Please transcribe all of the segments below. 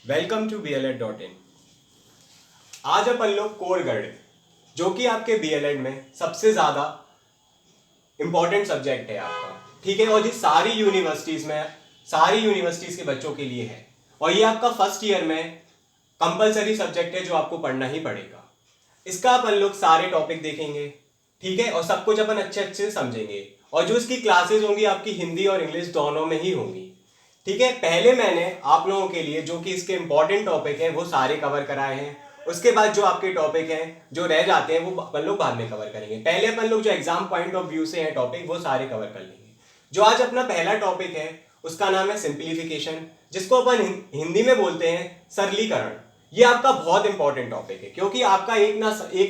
Welcome to BLED.in। आज अपन लोग core गणित, जो कि आपके BLED में सबसे ज़्यादा इम्पॉर्टेंट सब्जेक्ट है आपका, ठीक है। और ये सारी यूनिवर्सिटीज़ के बच्चों के लिए है, और ये आपका फर्स्ट ईयर में कंपलसरी सब्जेक्ट है जो आपको पढ़ना ही पड़ेगा। इसका अपन लोग सारे टॉपिक देखेंगे, ठीक है, और सब कुछ अपन अच्छे अच्छे से समझेंगे। और जो इसकी क्लासेस होंगी आपकी हिंदी और इंग्लिश दोनों में ही होंगी, ठीक है। पहले मैंने आप लोगों के लिए जो कि इसके इंपॉर्टेंट टॉपिक हैं वो सारे कवर कराए हैं। उसके बाद जो आपके टॉपिक हैं जो रह जाते हैं वो अपन लोग बाद में कवर करेंगे। पहले अपन लोग जो एग्जाम पॉइंट ऑफ व्यू से हैं टॉपिक वो सारे कवर कर लेंगे। जो आज अपना पहला टॉपिक है उसका नाम है सिंप्लीफिकेशन, जिसको अपन हिंदी में बोलते हैं सरलीकरण। ये आपका बहुत इंपॉर्टेंट टॉपिक है, क्योंकि आपका एक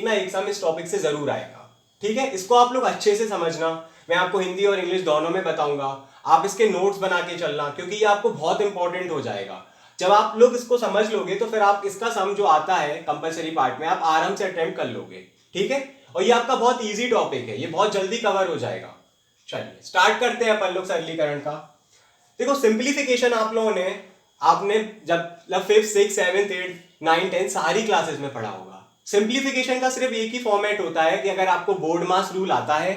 ना एक सम इस टॉपिक से जरूर आएगा, ठीक है। इसको आप लोग अच्छे से समझना, मैं आपको हिंदी और इंग्लिश दोनों में बताऊंगा। आप इसके नोट्स बना के चलना, क्योंकि ये आपको बहुत इंपॉर्टेंट हो जाएगा। जब आप लोग इसको समझ लोगे तो फिर आप इसका सम जो आता है कंपलसरी पार्ट में आप आराम से अटेम्प्ट कर लोगे, ठीक है। और ये आपका बहुत इजी टॉपिक है, ये बहुत जल्दी कवर हो जाएगा। चलिए स्टार्ट करते हैं अपन लोग सरलीकरण का। देखो सिंप्लीफिकेशन आपने जब 5th 6th 7th 8th 9th 10th सारी क्लासेस में पढ़ा होगा। सिंप्लीफिकेशन का सिर्फ एक ही फॉर्मेट होता है कि अगर आपको बोर्ड मास रूल आता है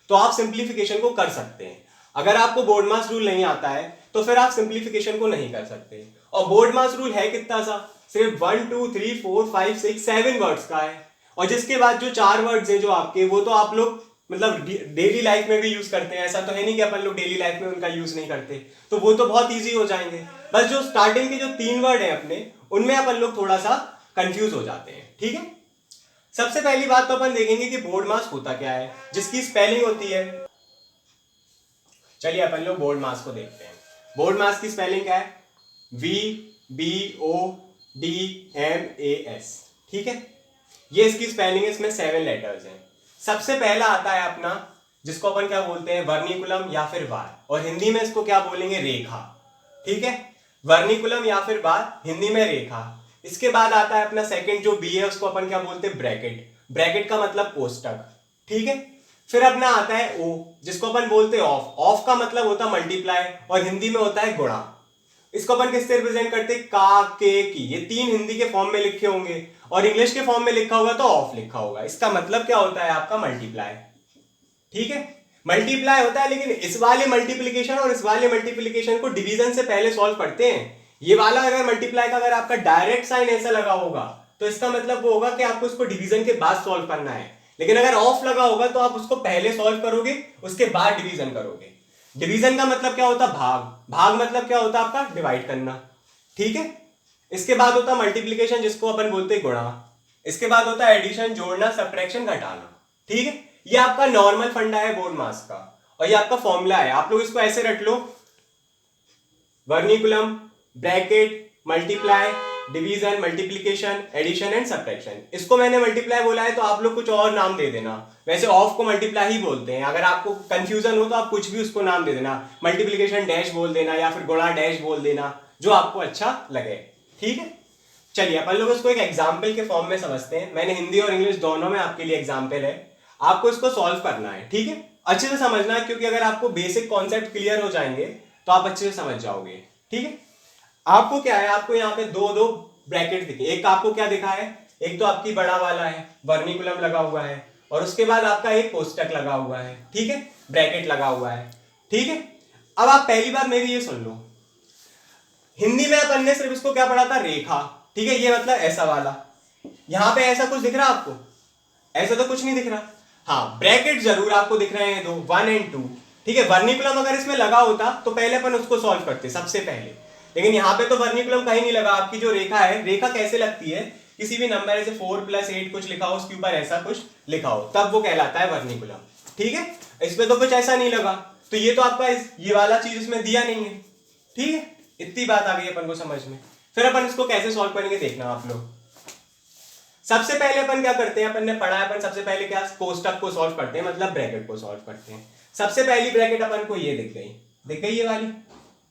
तो आप सिंप्लीफिकेशन को कर सकते हैं। अगर आपको बोर्ड मास रूल नहीं आता है तो फिर आप सिंप्लीफिकेशन को नहीं कर सकते। और बोर्ड मास रूल है कितना सा, सिर्फ 1 2 3 4 5 6 7 वर्ड्स का है। और जिसके बाद जो 4 वर्ड्स हैं जो आपके, वो तो आप लोग मतलब डेली लाइफ में भी यूज करते हैं। ऐसा तो है नहीं कि अपन लोग डेली लाइफ में उनका यूज नहीं करते, तो वो तो बहुत इजी हो जाएंगे। बस जो स्टार्टिंग के जो 3 वर्ड हैं अपने, उनमें अपन लोग थोड़ा सा कंफ्यूज हो जाते हैं, ठीक है। सबसे पहली बात तो अपन देखेंगे कि बोर्ड मास होता क्या है, जिसकी स्पेलिंग होती है। चलिए अपन लोग बोर्ड मास को देखते हैं। बोर्ड मास की स्पेलिंग क्या है? VBODMAS, ठीक है। ये इसकी स्पेलिंग है, इसमें 7 लेटर्स हैं। सबसे पहला आता है अपना, जिसको अपन क्या बोलते हैं, वर्निकुलम या फिर बार, और हिंदी में इसको क्या बोलेंगे, रेखा, ठीक है। वर्निकुलम या फिर बार, हिंदी में रेखा। इसके बाद आता है अपना सेकंड जो बी है, उसको अपन क्या बोलते हैं, ब्रैकेट। ब्रैकेट का मतलब कोष्टक, ठीक है। फिर अपना आता है ओ, जिसको अपन बोलते हैं ऑफ। ऑफ का मतलब होता है मल्टीप्लाई, और हिंदी में होता है गुणा। इसको अपन किससे रिप्रेजेंट करते हैं, का, के, की। ये 3 हिंदी के फॉर्म में लिखे होंगे, और इंग्लिश के फॉर्म में लिखा होगा तो ऑफ लिखा होगा। इसका मतलब क्या होता है आपका, मल्टीप्लाई, ठीक है। मल्टीप्लाई होता है, लेकिन इस वाले मल्टीप्लीकेशन और इस वाले मल्टीप्लीकेशन को डिवीजन से पहले सॉल्व करते हैं। ये वाला अगर मल्टीप्लाई का अगर आपका डायरेक्ट साइन ऐसा लगा होगा तो इसका मतलब वो होगा कि आपको इसको डिवीजन के बाद सॉल्व करना है। लेकिन अगर ऑफ लगा होगा तो आप उसको पहले सॉल्व करोगे, उसके बाद डिवीजन करोगे। डिवीजन का मतलब क्या होता है, भाग। भाग मतलब क्या होता है आपका, डिवाइड करना, ठीक है। इसके बाद होता है मल्टीप्लीकेशन, जिसको अपन बोलते हैं गुणा। इसके बाद होता है एडिशन, जोड़ना, सब्ट्रैक्शन, घटाना, ठीक है। ये आपका नॉर्मल फंडा है बोर्ड मास का, और ये आपका फॉर्मूला है। आप लोग इसको ऐसे रट लो, vinculum, bracket, multiply, division, multiplication, addition and subtraction. इसको मैंने मल्टीप्लाई बोला है तो आप लोग कुछ और नाम दे देना। वैसे ऑफ को मल्टीप्लाई ही बोलते हैं। अगर आपको कंफ्यूजन हो तो आप कुछ भी उसको नाम दे देना, मल्टीप्लीकेशन डैश बोल देना या फिर गुणा डैश बोल देना, जो आपको अच्छा लगे, ठीक है। चलिए अपन लोग इसको एक एग्जाम्पल के फॉर्म में समझते हैं। मैंने हिंदी और इंग्लिश दोनों में आपके लिए एग्जाम्पल है, आपको इसको सॉल्व करना है, ठीक है। अच्छे से समझना है, क्योंकि अगर आपको बेसिक कॉन्सेप्ट क्लियर हो जाएंगे तो आप अच्छे से समझ जाओगे, ठीक है। आपको क्या है, आपको यहाँ पे दो दो ब्रैकेट दिखे। एक आपको क्या दिखा है, एक तो आपकी बड़ा वाला है, वर्निकुलम लगा हुआ है, और उसके बाद आपका एक कोष्टक लगा हुआ है, ठीक है, ब्रैकेट लगा हुआ है, ठीक है। अब आप पहली बार मेरी ये सुन लो, हिंदी में अपन ने सिर्फ इसको क्या पढ़ा था, रेखा, ठीक है। ये मतलब ऐसा वाला, यहां पे ऐसा कुछ दिख रहा है आपको, ऐसा तो कुछ नहीं दिख रहा। हाँ, ब्रैकेट जरूर आपको दिख रहे हैं, दो, 1 और 2, ठीक है। वर्निकुलम अगर इसमें लगा होता तो पहले अपन उसको सॉल्व करते सबसे पहले, लेकिन यहाँ पे तो वर्निकुलम कहीं नहीं लगा। आपकी जो रेखा है, रेखा कैसे लगती है, किसी भी नंबर ऐसे 4 + 8 कुछ लिखा हो, उसके ऊपर ऐसा कुछ लिखा हो, तब वो कहलाता है वर्निकुलम, ठीक है। इसमें तो कुछ ऐसा नहीं लगा, तो ये तो आपका ये वाला चीज इसमें दिया नहीं है, ठीक है। इतनी बात आ गई अपन को समझ में। फिर अपन इसको कैसे सॉल्व करेंगे देखना आप लोग। सबसे पहले अपन क्या करते हैं, अपन ने पढ़ा है, अपन सबसे पहले क्या, कोष्टक को सॉल्व करते हैं, मतलब ब्रैकेट को सॉल्व करते हैं। सबसे पहली ब्रैकेट अपन को ये दिख गई, ये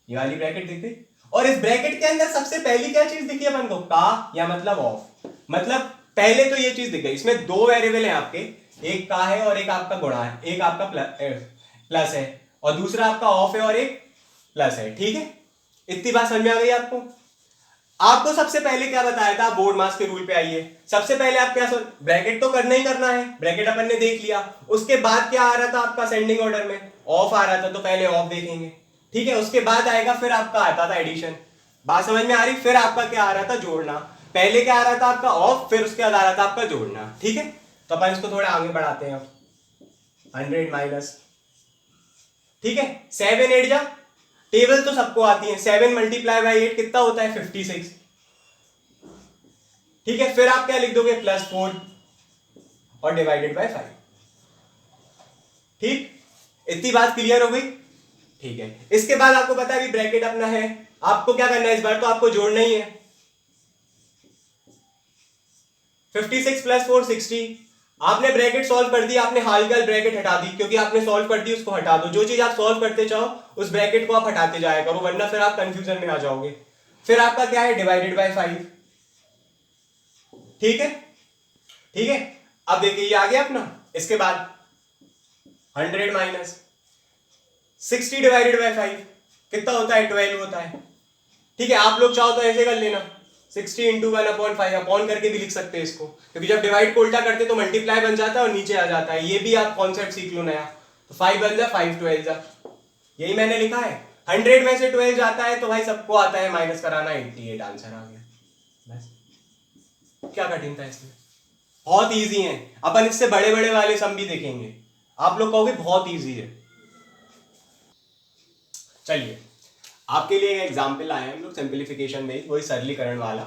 वाली ब्रैकेट दिख गई। और इस ब्रैकेट के अंदर सबसे पहली क्या चीज दिखी अपन को, का या मतलब ऑफ। मतलब पहले तो ये चीज दिख गई। इसमें 2 वेरिएबल है आपके, एक का है और एक आपका गुणा है, एक आपका प्लस है और दूसरा आपका ऑफ है और एक प्लस है, ठीक है। इतनी बात समझ में आ गई आपको। आपको सबसे पहले क्या बताया था, बोर्ड मास के रूल पे आइए। सबसे पहले आप क्या ब्रैकेट तो करना ही करना है, ब्रैकेट अपन ने देख लिया। उसके बाद क्या आ रहा था आपका असेंडिंग ऑर्डर में, ऑफ आ रहा था, तो पहले ऑफ देखेंगे, ठीक है। उसके बाद आएगा फिर आपका आता था एडिशन, बात समझ में आ रही। फिर आपका क्या आ रहा था, जोड़ना। पहले क्या आ रहा था आपका ऑफ, फिर उसके बाद आ रहा था आपका जोड़ना, ठीक है। तो अपन इसको थोड़ा आगे बढ़ाते हैं अब। 100 माइनस, ठीक है, 7 8 जा, टेबल तो सबको आती है, 7 मल्टीप्लाई बाई 8 कितना होता है, 56, ठीक है। फिर आप क्या लिख दोगे, +4 और डिवाइडेड बाय 5, ठीक। इतनी बात क्लियर हो गई, ठीक है। इसके बाद आपको पता है कि ब्रैकेट अपना है, आपको क्या करना है इस बार, तो आपको जोड़ना ही है। 56 + 4 60, आपने ब्रैकेट सॉल्व कर दी, आपने हाल का ब्रैकेट हटा दी, क्योंकि आपने सॉल्व कर दी, उसको हटा दो। जो चीज आप सॉल्व करते चाहो उस ब्रैकेट को आप हटाते जाया करो, वरना फिर आप कंफ्यूजन में आ जाओगे। फिर आपका क्या है, डिवाइडेड बाय 5, ठीक है, ठीक है। अब देखिए ये आ गया अपना। इसके बाद 100 माइनस 60 डिवाइडेड बाय 5 कितना होता है, 12 होता है, ठीक है। आप लोग चाहो तो ऐसे कर लेना, 60 इंटू 1/5, अपॉन करके भी लिख सकते हैं इसको, क्योंकि जब डिवाइड को उल्टा करते तो मल्टीप्लाई बन जाता है और नीचे आ जाता है। ये भी आप कॉन्सेप्ट सीख लो नया। तो 5 बन जा, 5 12 जा, यही मैंने लिखा है। 100 में से 12 जाता है तो भाई सबको आता है माइनस कराना, 88 आंसर आ गया। बस क्या कठिन था इसमें, बहुत इजी है। अपन इससे बड़े बड़े वाले सम भी देखेंगे, आप लोग कहोगे बहुत इजी है। चलिए आपके लिए एक एग्जाम्पल आए हैं हम लोग सिंपलीफिकेशन में, वही सरलीकरण वाला।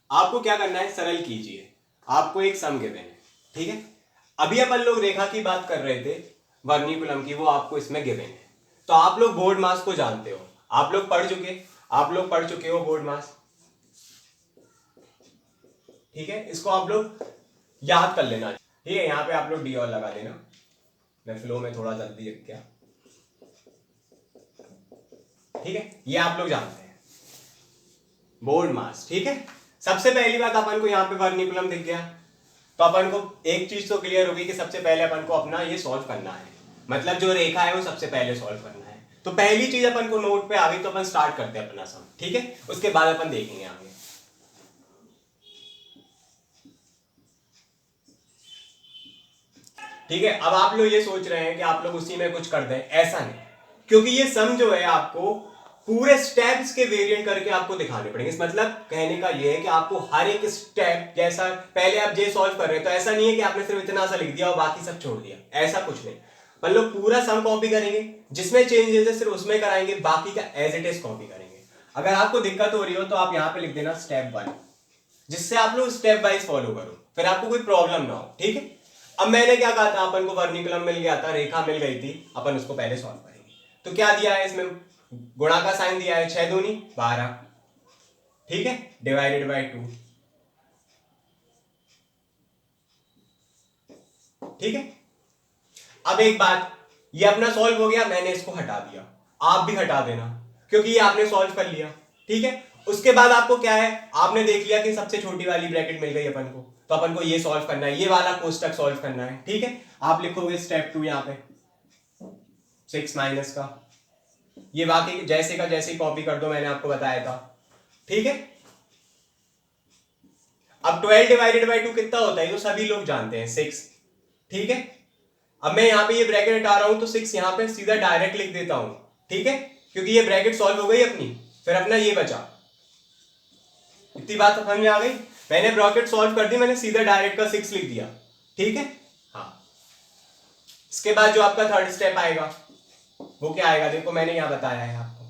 आपको क्या करना है, सरल कीजिए। आपको एक सम गिवन है, ठीक है। अभी अपन लोग रेखा की बात कर रहे थे, वर्निकुलम की, वो आपको इसमें गिवन है। तो आप लोग बोर्ड मास को जानते हो, आप लोग पढ़ चुके हो बोर्ड मास, ठीक है। इसको आप लोग याद कर लेना, ठीक है। यहाँ पे आप लोग डी और लगा देना, मैं फ्लो में थोड़ा जल्दी लिख गया, ठीक है। ये आप लोग जानते हैं बोर्ड मास, ठीक है। सबसे पहली बात अपन को यहाँ पे वर्निकुलम दिख गया, तो अपन को एक चीज तो क्लियर होगी कि सबसे पहले अपन को अपना ये सॉल्व करना है, मतलब जो रेखा है वो सबसे पहले सॉल्व करना है। तो पहली चीज अपन को नोट पे आ गई, तो अपन स्टार्ट करते हैं अपना सम, ठीक है। उसके बाद अपन देखेंगे आगे, ठीक है। अब आप लोग ये सोच रहे हैं कि आप लोग उसी में कुछ कर दें, ऐसा नहीं, क्योंकि ये सम जो है आपको पूरे स्टेप्स के वेरिएंट करके आपको दिखाने पड़ेंगे। इस मतलब कहने का ये है कि आपको हर एक स्टेप, जैसा पहले आप जे सॉल्व कर रहे हैं, तो ऐसा नहीं है कि आपने सिर्फ इतना सा लिख दिया और बाकी सब छोड़ दिया, ऐसा कुछ नहीं। हम लोग पूरा सम कॉपी करेंगे, जिसमें चेंजेस है सिर्फ उसमें कराएंगे, बाकी का एज इट इज कॉपी करेंगे। अगर आपको दिक्कत हो रही हो तो आप यहाँ पे लिख देना स्टेप 1, जिससे आप लोग स्टेप वाइज फॉलो करो, फिर आपको कोई प्रॉब्लम ना हो, ठीक है। अब मैंने क्या कहा था, अपन को वर्निकुलम मिल गया था, रेखा मिल गई थी, अपन उसको पहले सॉल्व करेंगे। तो क्या दिया है इसमें, गुणा का साइन दिया है, 6 दूनी 12, ठीक है, डिवाइडेड बाय 2, ठीक है। अब एक बात, ये अपना सॉल्व हो गया, मैंने इसको हटा दिया, आप भी हटा देना, क्योंकि ये आपने सॉल्व कर लिया, ठीक है। उसके बाद आपको क्या है, आपने देख लिया कि सबसे छोटी वाली ब्रैकेट मिल गई अपन को, तो अपन को ये सॉल्व करना है, ये वाला कोष्टक सॉल्व करना है, ठीक है। आप लिखोगे स्टेप 2 यहाँ पे 6 माइनस का, ये बाकी जैसे का जैसे कॉपी कर दो, मैंने आपको बताया था, ठीक है। अब 12 डिवाइडेड बाई 2 कितना होता है, तो सभी लोग जानते हैं 6, ठीक है। अब मैं यहाँ पे ये ब्रैकेट हटा रहा हूं, तो 6 यहाँ पे सीधा डायरेक्ट लिख देता हूं, ठीक है, क्योंकि ये ब्रैकेट सॉल्व हो गई अपनी, फिर अपना ये बचा। इतनी बात समझ में आ गई, मैंने ब्रैकेट सॉल्व कर दी, मैंने सीधा डायरेक्ट का 6 लिख दिया, ठीक है। हाँ, इसके बाद जो आपका थर्ड स्टेप आएगा वो क्या आएगा, देखो मैंने यहाँ बताया है आपको।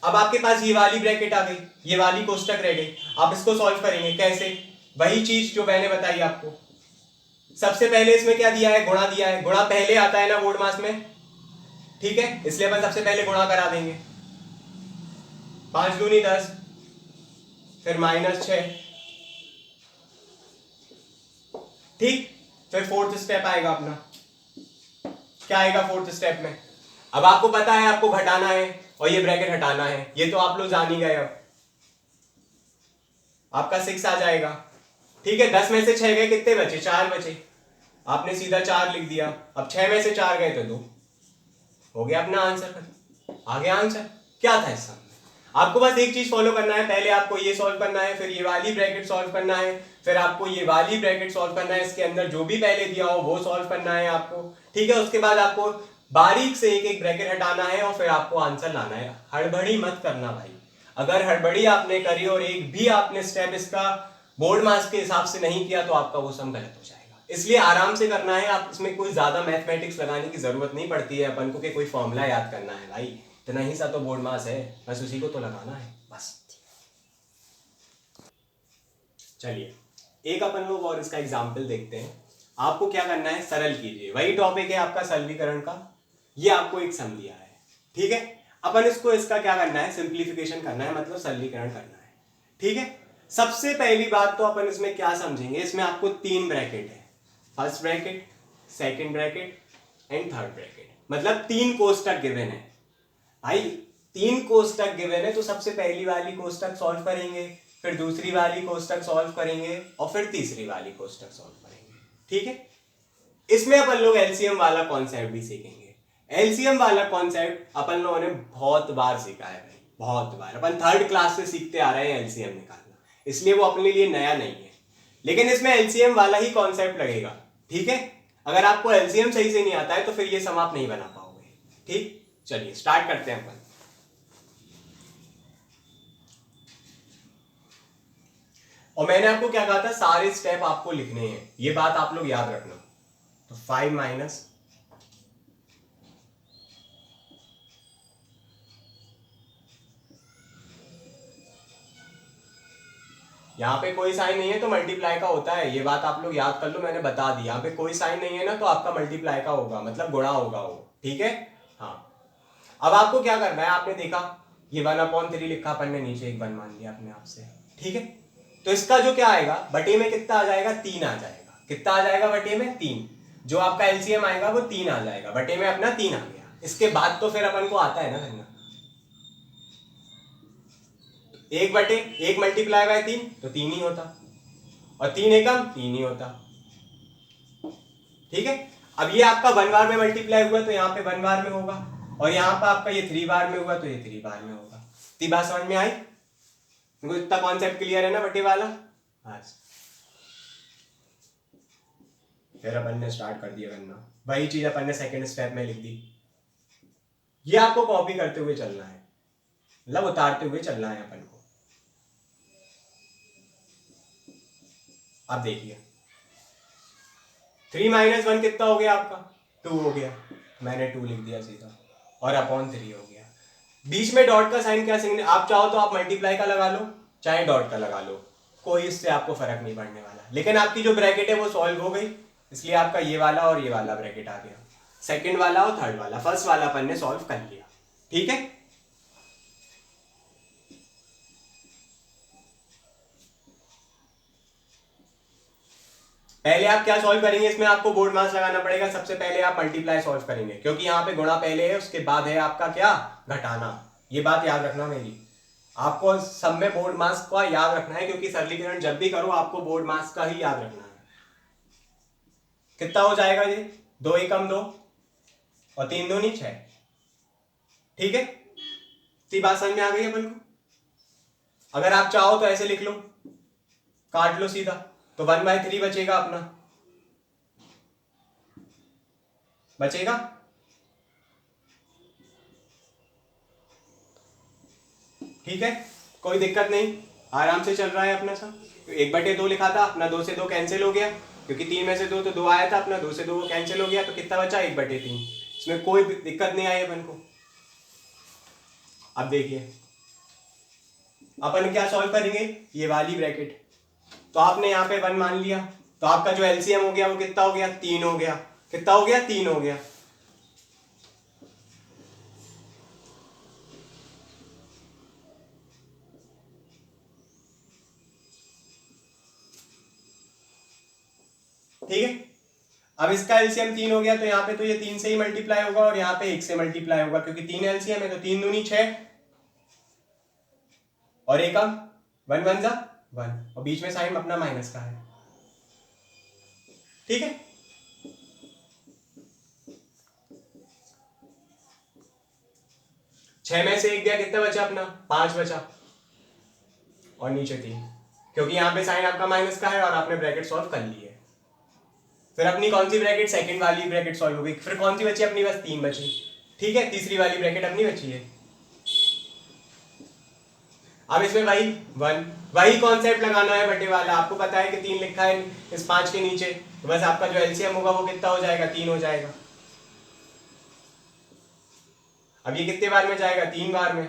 अब आपके पास ये वाली ब्रैकेट आ गई, ये वाली कोष्टक रह गई, आप इसको सॉल्व करेंगे कैसे, वही चीज जो मैंने बताई आपको। सबसे पहले इसमें क्या दिया है, गुणा दिया है, गुणा पहले आता है ना बोर्ड मास में, ठीक है, इसलिए अपन सबसे पहले गुणा करा देंगे, 5 दूनी 10, फिर -6, ठीक। फिर फोर्थ स्टेप आएगा अपना, क्या आएगा फोर्थ स्टेप में, अब आपको पता है आपको घटाना है और ये ब्रैकेट हटाना है, ये तो आप लोग जान ही गए। अब आपका 6 आ जाएगा, ठीक है। 10 में से 6 गए, कितने बचे, 4 बचे, आपने सीधा 4 लिख दिया। अब 6 में से 4 गए तो 2, हो गया अपना आंसर, आ गया आंसर। क्या था इस सम में, आपको बस एक चीज फॉलो करना है, पहले आपको ये सॉल्व करना है, फिर ये वाली ब्रैकेट सॉल्व करना है, फिर आपको ये वाली ब्रैकेट सॉल्व करना है, इसके अंदर जो भी पहले दिया हो वो सॉल्व करना है आपको, ठीक है। उसके बाद आपको बारीक से एक एक ब्रैकेट हटाना है और फिर आपको आंसर लाना है। हड़बड़ी मत करना भाई, अगर हड़बड़ी आपने करी और एक भी आपने स्टेप इसका बोर्ड मार्क्स के हिसाब से नहीं किया तो आपका वो सम गलत हो जाएगा। इसलिए आराम से करना है, आप इसमें कोई ज्यादा मैथमेटिक्स लगाने की जरूरत नहीं पड़ती है अपन को कि कोई फॉर्मूला याद करना है भाई, इतना ही सा तो बोर्ड मार्क्स है, बस उसी को तो लगाना है बस। चलिए एक अपन लोग और इसका एग्जाम्पल देखते हैं। आपको क्या करना है, सरल कीजिए, वही टॉपिक है आपका सरलीकरण का। ये आपको एक सम दिया है, ठीक है। अपन इसको इसका क्या करना है, सिंप्लीफिकेशन करना है, मतलब सरलीकरण करना है, ठीक है। सबसे पहली बात तो अपन इसमें क्या समझेंगे, इसमें आपको तीन ब्रैकेट है, first bracket, second bracket and third bracket, मतलब तीन कोष्टक गिवन है भाई। तीन कोष्टक गिवन है तो सबसे पहली वाली कोष्टक सॉल्व करेंगे, फिर दूसरी वाली कोष्टक सॉल्व करेंगे और फिर तीसरी वाली कोष्टक सॉल्व करेंगे, ठीक है। इसमें अपन लोग एलसीएम वाला कॉन्सेप्ट भी सीखेंगे। एलसीएम वाला कॉन्सेप्ट अपन लोगों ने बहुत बार सीखा है भाई, बहुत बार, अपन थर्ड क्लास से सीखते आ रहे हैं एलसीएम निकालना, इसलिए वो अपने लिए नया नहीं है। लेकिन इसमें एलसीएम वाला ही कॉन्सेप्ट लगेगा, ठीक है। अगर आपको एलसीएम सही से नहीं आता है तो फिर ये सम आप नहीं बना पाओगे, ठीक। चलिए स्टार्ट करते हैं अपन। और मैंने आपको क्या कहा था, सारे स्टेप आपको लिखने हैं, ये बात आप लोग याद रखना। तो 5 माइनस यहाँ पे कोई साइन नहीं है तो मल्टीप्लाई का होता है, ये बात आप लोग याद कर लो, मैंने बता दी। यहाँ पे कोई साइन नहीं है ना तो आपका मल्टीप्लाई का होगा, मतलब गुणा होगा वो, ठीक है। हाँ अब आपको क्या करना है, आपने देखा ये 1/3 लिखा अपन ने, नीचे एक 1 मान लिया अपने आप से, ठीक है। तो इसका जो क्या आएगा बटे में कितना आ जाएगा, 3 आ जाएगा। कितना आ जाएगा बटे में, 3। जो आपका एलसीएम आएगा वो 3 आ जाएगा, बटे में अपना 3 आ गया। इसके बाद तो फिर अपन को आता है ना करना, एक बटे एक मल्टीप्लाई बाय 3 तो 3 ही होता, और 3 एकम 3 ही होता, ठीक है। अब ये आपका 1 बार में मल्टीप्लाई हुआ तो यहाँ पे 1 बार में होगा, और यहाँ पे आपका ये 3 बार में हुआ तो ये 3 बार में होगा। इतनी बात समझ में आई, इतना कॉन्सेप्ट क्लियर है ना बटे वाला। हाँ फिर अपन ने स्टार्ट कर दिया करना, वही चीज अपन ने सेकंड स्टेप में लिख दी। ये आपको कॉपी करते हुए चलना है, मतलब उतारते हुए चलना है अपन को। अब देखिए 3 माइनस 1 कितना हो गया आपका, 2 हो गया, मैंने 2 लिख दिया सीधा, और अपॉन 3 हो गया। बीच में डॉट का साइन क्या सिग्न, आप चाहो तो आप मल्टीप्लाई का लगा लो चाहे डॉट का लगा लो, कोई इससे आपको फर्क नहीं पड़ने वाला। लेकिन आपकी जो ब्रैकेट है वो सॉल्व हो गई, इसलिए आपका ये वाला और ये वाला ब्रैकेट आ गया, सेकंड वाला और थर्ड वाला। फर्स्ट वाला अपन ने सॉल्व कर लिया, ठीक है। पहले आप क्या सॉल्व करेंगे, इसमें आपको बोर्ड मास लगाना पड़ेगा। सबसे पहले आप मल्टीप्लाई सॉल्व करेंगे, क्योंकि यहाँ पे गुणा पहले है, उसके बाद है आपका क्या, घटाना। ये बात याद रखना मेरी, आपको सब में बोर्ड मास का याद रखना है, क्योंकि सरलीकरण जब भी करो आपको बोर्ड मास का ही याद रखना है। कितना हो जाएगा ये, 2 एकम 2 और 3 दूनी 6, ठीक है। इतनी बात समझ में आ गई अपन को। अगर आप चाहो तो ऐसे लिख लो, काट लो सीधा, तो 1/3 बचेगा अपना, बचेगा। ठीक है, कोई दिक्कत नहीं, आराम से चल रहा है अपना सब। 1/2 लिखा था अपना, 2 से 2 कैंसिल हो गया, क्योंकि 3 में से 2 तो 2 आया था अपना, 2 से 2 कैंसिल हो गया, तो कितना बचा 1/3। इसमें कोई दिक्कत नहीं आई अपन को। अब देखिए अपन क्या सॉल्व करेंगे, ये वाली ब्रैकेट, तो आपने यहाँ पे 1 मान लिया, तो आपका जो एलसीएम हो गया वो कितना हो गया, 3 हो गया। कितना हो गया, 3 हो गया। ठीक है, अब इसका एलसीएम 3 हो गया, तो यहाँ पे तो ये 3 से ही मल्टीप्लाई होगा और यहाँ पे 1 से मल्टीप्लाई होगा, क्योंकि 3 एलसीएम है, तो 3 दूनी 6 और एक 1 1 जा 1, और बीच में साइन अपना माइनस का है, ठीक है। 6 में से 1 गया, कितना बचा अपना? 5 बचा, और नीचे 3, क्योंकि यहाँ पे साइन आपका माइनस का है और आपने ब्रैकेट सॉल्व कर ली है। फिर अपनी कौन सी ब्रैकेट? सेकंड वाली ब्रैकेट सॉल्व हो गई। फिर कौन सी बची अपनी? बस 3 बची। ठीक है, तीसरी वाली ब्रैकेट अपनी बची है। अब इसमें वही कॉन्सेप्ट लगाना है बटे वाला। आपको पता है कि 3 लिखा है इस 5 के नीचे, तो बस आपका जो एलसीएम होगा वो कितना हो जाएगा? 3 हो जाएगा। अब ये कितने बार में जाएगा? 3 बार में,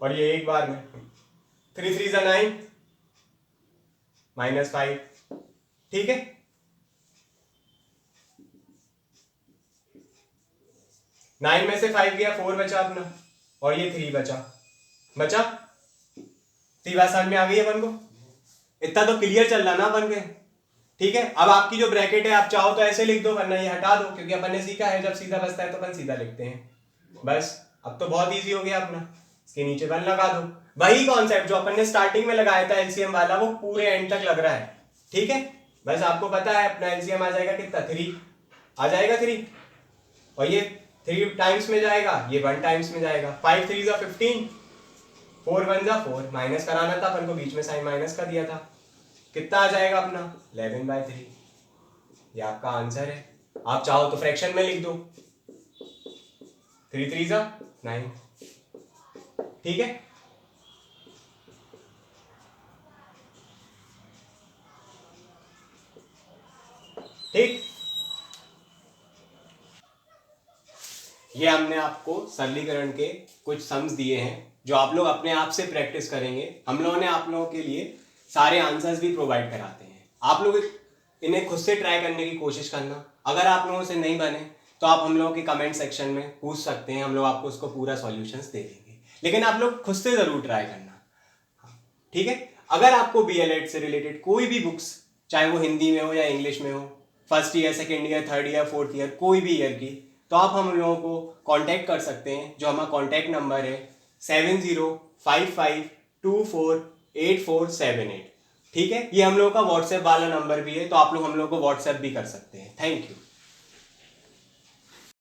और ये 1 बार में। 3 3 9 -5। ठीक है, नाइन में से 5 गया, 4 बचा अपना, और ये 3 बचा। सी बात समझ में आ गई है अपन को? इतना तो क्लियर चल रहा ना अपन के। ठीक है, अब आपकी जो ब्रैकेट है आप चाहो तो ऐसे लिख दो, वरना ये हटा दो, क्योंकि अपन ने सीखा है जब सीधा बचता है तो अपन सीधा लिखते हैं। बस अब तो बहुत इजी हो गया अपना। इसके नीचे 1 लगा दो। वही कॉन्सेप्ट जो अपन ने स्टार्टिंग में लगाया था एलसीएम वाला, वो पूरे एंड तक लग रहा है। ठीक है, बस आपको पता है अपना एलसीएम आ जाएगा कितना? 3 आ जाएगा, 3, और ये 3 टाइम्स में जाएगा, ये 1 टाइम्स में जाएगा। 5 3 = 15, 4 1 = 4। माइनस कराना था अपन को, बीच में साइन माइनस का दिया था। कितना आ जाएगा अपना? 11/3। ये आपका आंसर है। आप चाहो तो फ्रैक्शन में लिख दो, 3 3 = 9। ठीक है, ठीक। ये हमने आपको सरलीकरण के कुछ सम्स दिए हैं जो आप लोग अपने आप से प्रैक्टिस करेंगे। हम लोगों ने आप लोगों के लिए सारे आंसर्स भी प्रोवाइड कराते हैं। आप लोग इन्हें खुद से ट्राई करने की कोशिश करना। अगर आप लोगों से नहीं बने तो आप हम लोगों के कमेंट सेक्शन में पूछ सकते हैं, हम लोग आपको उसको पूरा सॉल्यूशंस दे देंगे। लेकिन आप लोग खुद से ज़रूर ट्राई करना, ठीक है। अगर आपको बीएलएड से रिलेटेड कोई भी बुक्स, चाहे वो हिंदी में हो या इंग्लिश में हो, first year, second year, third year, fourth year, कोई भी ईयर की, तो आप हम लोगों को कांटेक्ट कर सकते हैं। जो हमारा कांटेक्ट नंबर है 7055248478। ठीक है, ये हम लोगों का व्हाट्सएप वाला नंबर भी है, तो आप लोग हम लोग को व्हाट्सएप भी कर सकते हैं। Thank you.